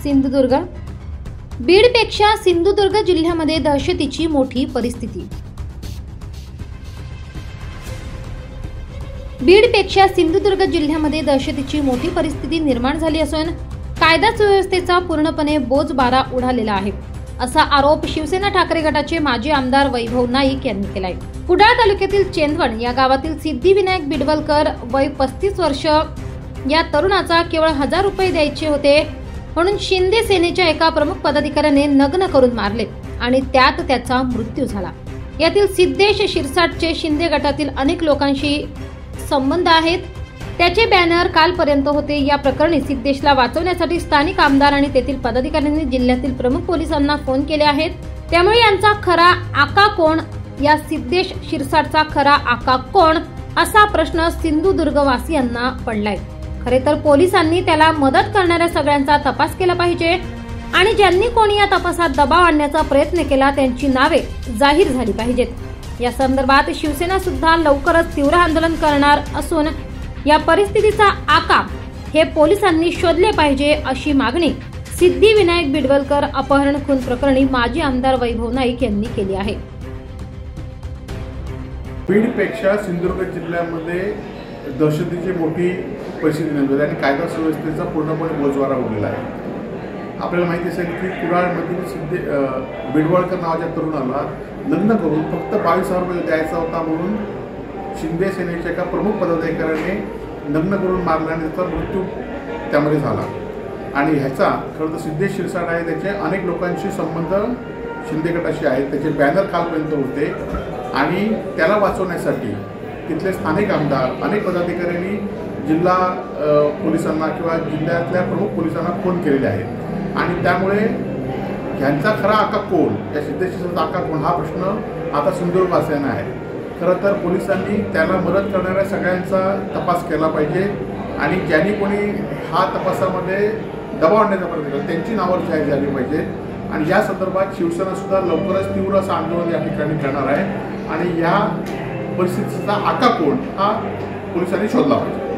सिंधुदुर्ग. बीडपेक्षा सिंधुदुर्ग जिल्ह्यामध्ये दहशतीची मोठी परिस्थिती. बीडपेक्षा सिंधुदुर्ग जिल्ह्यामध्ये दहशतीची मोठी परिस्थिती निर्माण झाली असून कायदा सुव्यवस्थेचा पूर्णपणे बोजबारा उडालेला आहे, असा आरोप शिवसेना ठाकरे गटाचे माजी आमदार वैभव नाईक यांनी केलाय. कुडाळ तालुक्यातील चेंदवण या गावातील सिद्धिविनायक बिडवलकर वय 35 वर्ष या तरुणाचा केवळ 1000 रुपये द्यायचे होते म्हणून शिंदे सेनेच्या एका प्रमुख पदाधिकाऱ्याने नग्न करून मारले आणि त्यात त्याचा मृत्यू झाला. यातील सिद्धेश शिरसाटचे शिंदे गटातील अनेक लोकांशी संबंध आहेत. त्याचे बॅनर कालपर्यंत होते. या प्रकरणी सिद्धेशला वाचवण्यासाठी स्थानिक आमदार आणि तेथील पदाधिकाऱ्यांनी जिल्ह्यातील प्रमुख पोलिसांना फोन केले आहेत. त्यामुळे यांचा खरा आका कोण, या सिद्धेश शिरसाटचा खरा आका कोण, असा प्रश्न सिंधुदुर्गवासियांना पडलाय. खरे तर पोलिसांनी त्याला मदत करणाऱ्या सगळ्यांचा तपास केला पाहिजे आणि ज्यांनी कोणी या तपासात दबाव आणण्याचा प्रयत्न केला त्यांची नावे जाहीर झाली पाहिजेत. या संदर्भात शिवसेना सुद्धा लवकरच तीव्र आंदोलन करणार असून या परिस्थितीचा आका हे पोलिसांनी शोधले पाहिजे, अशी मागणी सिद्धिविनायक बिडवलकर अपहरण खून प्रकरणी माजी आमदार वैभव नाईक यांनी केली आहे. बीडपेक्षा सिंधुदुर्ग जिल्ह्यामध्ये दहशतीची मोठी परिस्थिती निर्माण आणि कायदा सुव्यवस्थेचा पूर्णपणे बोजवारा उडलेला आहे. आपल्याला माहिती असेल की कुडाळमधील बिडवलकर नावाच्या तरुणाला लग्न करून फक्त 22,000 रुपये द्यायचा होता म्हणून शिंदे सेनेच्या एका प्रमुख पदाधिकाऱ्याने लग्न करून मारला आणि त्याचा मृत्यू त्यामध्ये झाला. आणि ह्याचा खरं तर सिद्धेश शिरसाट आहे, त्याचे अनेक लोकांशी संबंध शिंदे गटाशी आहेत. त्याचे बॅनर कालपर्यंत होते आणि त्याला वाचवण्यासाठी तिथले स्थानिक आमदार अनेक पदाधिकाऱ्यांनी जिल्हा पोलिसांना किंवा जिल्ह्यातल्या प्रमुख पोलिसांना फोन केलेले आहेत. आणि त्यामुळे ह्यांचा खरा आका कोण, या सिद्धेश शिरसाटचा आका कोण, हा प्रश्न आता सिंधुदुर्गवासियांना आहे. खरं तर पोलिसांनी त्याला मदत करणाऱ्या सगळ्यांचा तपास केला पाहिजे आणि ज्यांनी कोणी हा तपासामध्ये दबाव आणण्याचा प्रयत्न केला त्यांची नावं जाहीर झाली पाहिजेत. आणि या संदर्भात शिवसेना सुद्धा लवकरच तीव्र असं आंदोलन या ठिकाणी करणार आहे आणि या परिस्थितीचा आका कोण हा पोलिसांनी शोधला पाहिजे.